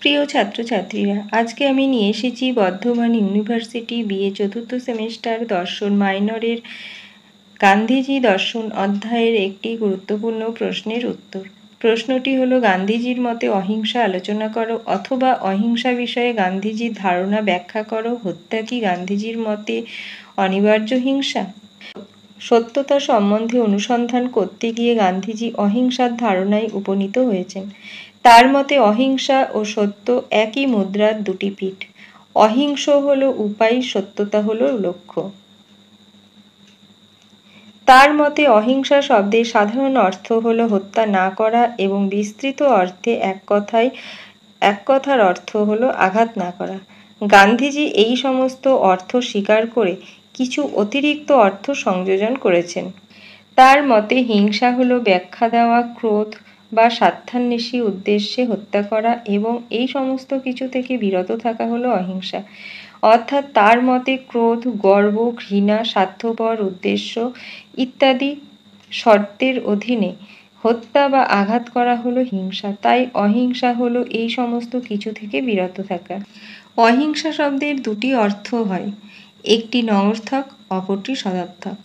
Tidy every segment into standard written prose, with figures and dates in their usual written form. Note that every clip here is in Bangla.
প্রিয় ছাত্রছাত্রীরা, আজকে আমি নিয়ে এসেছি বর্ধমান ইউনিভার্সিটি বিএ চতুর্থ সেমিস্টার দর্শন মাইনরের গান্ধীজি দর্শন অধ্যায়ের একটি গুরুত্বপূর্ণ প্রশ্নের উত্তর। প্রশ্নটি হলো, গান্ধীজির মতে অহিংসা আলোচনা করো, অথবা অহিংসা বিষয়ে গান্ধীজির ধারণা ব্যাখ্যা করো। হত্যা কি গান্ধীজির মতে অনিবার্য হিংসা? সত্যতা সম্বন্ধে অনুসন্ধান করতে গিয়ে গান্ধীজি অহিংসার ধারণায় উপনীত হয়েছেন। তার মতে অহিংসা ও সত্য একই মুদ্রার দুটি পিঠ। অহিংস হলো উপায়, সত্যতা হলো লক্ষ্য। তার মতে অহিংসা শব্দের সাধারণ অর্থ হলো হত্যা না করা, এবং বিস্তৃত অর্থে এক কথার অর্থ হলো আঘাত না করা। গান্ধীজি এই সমস্ত অর্থ স্বীকার করে কিছু অতিরিক্ত অর্থ সংযোজন করেছেন। তার মতে হিংসা হলো ব্যাখ্যা দেওয়া ক্রোধ বা স্বার্থান্বেষী উদ্দেশ্যে হত্যা করা, এবং এই সমস্ত কিছু থেকে বিরত থাকা হলো অহিংসা। অর্থাৎ তার মতে ক্রোধ, গর্ব, ঘৃণা, স্বার্থপর উদ্দেশ্য ইত্যাদি শর্তের অধীনে হত্যা বা আঘাত করা হলো হিংসা। তাই অহিংসা হলো এই সমস্ত কিছু থেকে বিরত থাকা। অহিংসা শব্দের দুটি অর্থ হয়, একটি নঞর্থক, অপরটি সদর্থক।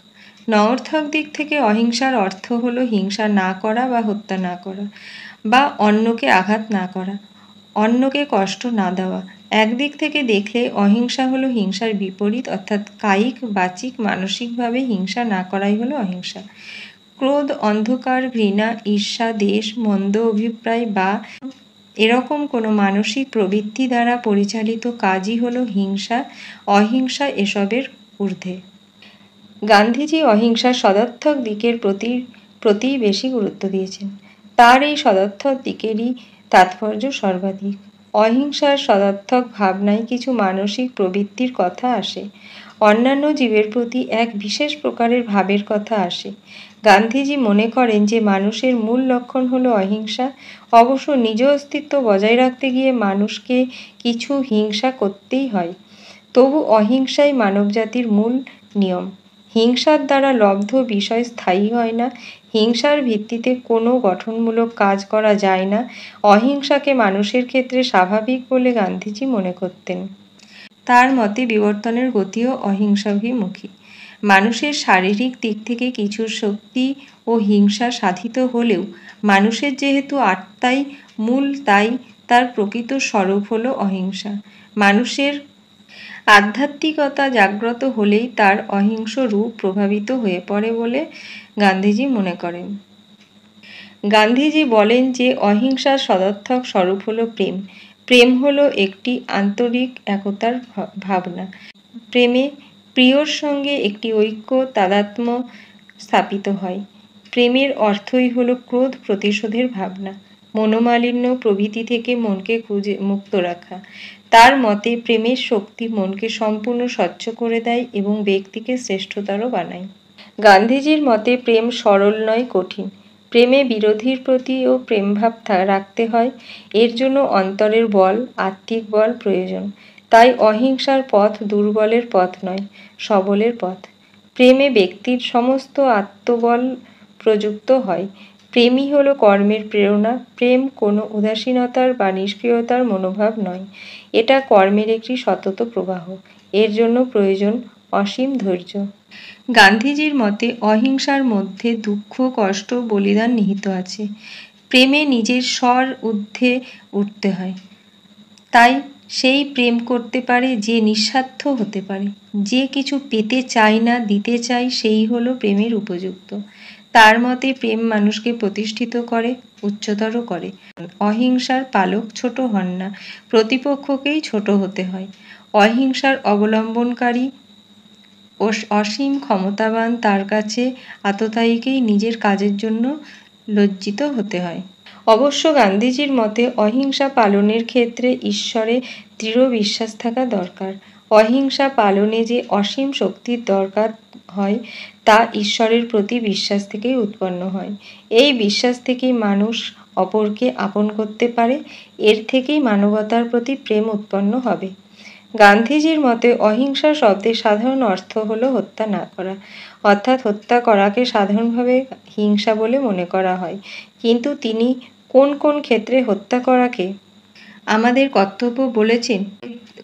নঞর্থক দিক থেকে অহিংসার অর্থ হলো হিংসা না করা বা হত্যা না করা, বা অন্যকে আঘাত না করা, অন্যকে কষ্ট না দেওয়া। একদিক থেকে দেখলে অহিংসা হলো হিংসার বিপরীত, অর্থাৎ কায়িক, বাচিক, মানসিকভাবে হিংসা না করাই হলো অহিংসা। ক্রোধ, অন্ধকার, ঘৃণা, ঈর্ষা, দ্বেষ, মন্দ অভিপ্রায় বা এরকম কোনো মানসিক প্রবৃত্তি দ্বারা পরিচালিত কাজই হলো হিংসা। অহিংসা এসবের ঊর্ধ্বে। গান্ধীজি অহিংসার সদর্থক দিকের প্রতি বেশি গুরুত্ব দিয়েছেন। তার এই সদর্থক দিকেরই তাৎপর্য সর্বাধিক। অহিংসার সদর্থক ভাবনায় কিছু মানসিক প্রবৃত্তির কথা আসে, অন্যান্য জীবের প্রতি এক বিশেষ প্রকারের ভাবের কথা আসে। গান্ধীজি মনে করেন যে মানুষের মূল লক্ষণ হলো অহিংসা। অবশ্য নিজ অস্তিত্ব বজায় রাখতে গিয়ে মানুষকে কিছু হিংসা করতেই হয়, তবু অহিংসাই মানবজাতির মূল নিয়ম। হিংসার দ্বারা লব্ধ বিষয় স্থায়ী হয় না, হিংসার ভিত্তিতে কোনো গঠনমূলক কাজ করা যায় না। অহিংসাকে মানুষের ক্ষেত্রে স্বাভাবিক বলে গান্ধীজি মনে করতেন। তার মতে বিবর্তনের গতিও অহিংসাভিমুখী। মানুষের শারীরিক দিক থেকে কিছু শক্তি ও হিংসা সাধিত হলেও মানুষের যেহেতু আত্মাই মূল, তাই তার প্রকৃত স্বরূপ হলো অহিংসা। মানুষের আধ্যাত্মিকতা জাগ্রত হলেই তার অহিংস রূপ প্রভাবিত হয়ে পড়ে বলে গান্ধীজি মনে করেন। গান্ধীজি বলেন যে অহিংসার সদর্থক স্বরূপ হলো প্রেম। প্রেম হলো একটি আন্তরিক একতার ভাবনা। প্রেমে প্রিয়র সঙ্গে একটি ঐক্য, তাদাত্ম্য স্থাপিত হয়। প্রেমের অর্থই হলো ক্রোধ প্রতিশোধের ভাবনা, মনোমালিন্য প্রভৃতি থেকে মনকে মুক্ত রাখা। তার মতে প্রেমের শক্তি মনকে সম্পূর্ণ স্বচ্ছ করে দেয় এবং ব্যক্তিকে শ্রেষ্ঠতর বানায়। গান্ধীজির মতে প্রেম সরল নয়, কঠিন। প্রেমে বিরোধীর প্রতিও প্রেমভাব রাখতে হয়। এর জন্য অন্তরের বল, আত্মিক বল প্রয়োজন। তাই অহিংসার পথ দুর্বলের পথ নয়, সবলের পথ। প্রেমে ব্যক্তির সমস্ত আত্মবল প্রযুক্ত হয়। প্রেমই হলো কর্মের প্রেরণা। প্রেম কোনো উদাসীনতার বা নিষ্ক্রিয়তার মনোভাব নয়, এটা কর্মের একটি সতত প্রবাহ। এর জন্য প্রয়োজন অসীম ধৈর্য। গান্ধীজির মতে অহিংসার মধ্যে দুঃখ, কষ্ট, বলিদান নিহিত আছে। প্রেমে নিজের স্বর ঊর্ধ্বে উঠতে হয়। তাই সেই প্রেম করতে পারে যে নিঃস্বার্থ হতে পারে। যে কিছু পেতে চায় না, দিতে চায়, সেই হলো প্রেমের উপযুক্ত। তার মতে প্রেম মানুষকে প্রতিষ্ঠিত করে, উচ্চতর করে। অহিংসার পালক ছোট হন না, প্রতিপক্ষকেই ছোট হতে হয়। অহিংসার অবলম্বনকারী ও অসীম ক্ষমতাবান তার কাছে আততায়ীকেই নিজের কাজের জন্য লজ্জিত হতে হয়। অবশ্য গান্ধীজির মতে অহিংসা পালনের ক্ষেত্রে ঈশ্বরে দৃঢ় বিশ্বাস থাকা দরকার। অহিংসা পালনে যে অসীম শক্তির দরকার হয় তা ঈশ্বরের প্রতি বিশ্বাস থেকেই উৎপন্ন হয়। এই বিশ্বাস থেকেই মানুষ অপরকে আপন করতে পারে, এর থেকেই মানবতার প্রতি প্রেম উৎপন্ন হবে। গান্ধীজির মতে অহিংসা শব্দের সাধারণ অর্থ হলো হত্যা না করা, অর্থাৎ হত্যা করাকে সাধারণভাবে হিংসা বলে মনে করা হয়। কিন্তু তিনি কোন কোন ক্ষেত্রে হত্যা করাকে আমাদের কর্তব্য বলেছেন।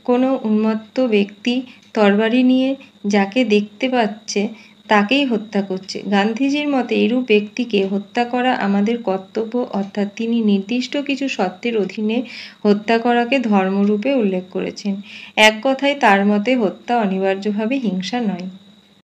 কোনো উন্মত্ত ব্যক্তি তরবারি নিয়ে যাকে দেখতে পাচ্ছে তাকেই হত্যা করছে। গান্ধীজির মতে এরূপ ব্যক্তিকে হত্যা করা আমাদের কর্তব্য, অর্থাৎ তিনি নির্দিষ্ট কিছু শর্তের অধীনে হত্যা করাকে ধর্মরূপে উল্লেখ করেছেন। এক কথায় তার মতে হত্যা অনিবার্যভাবে হিংসা নয়।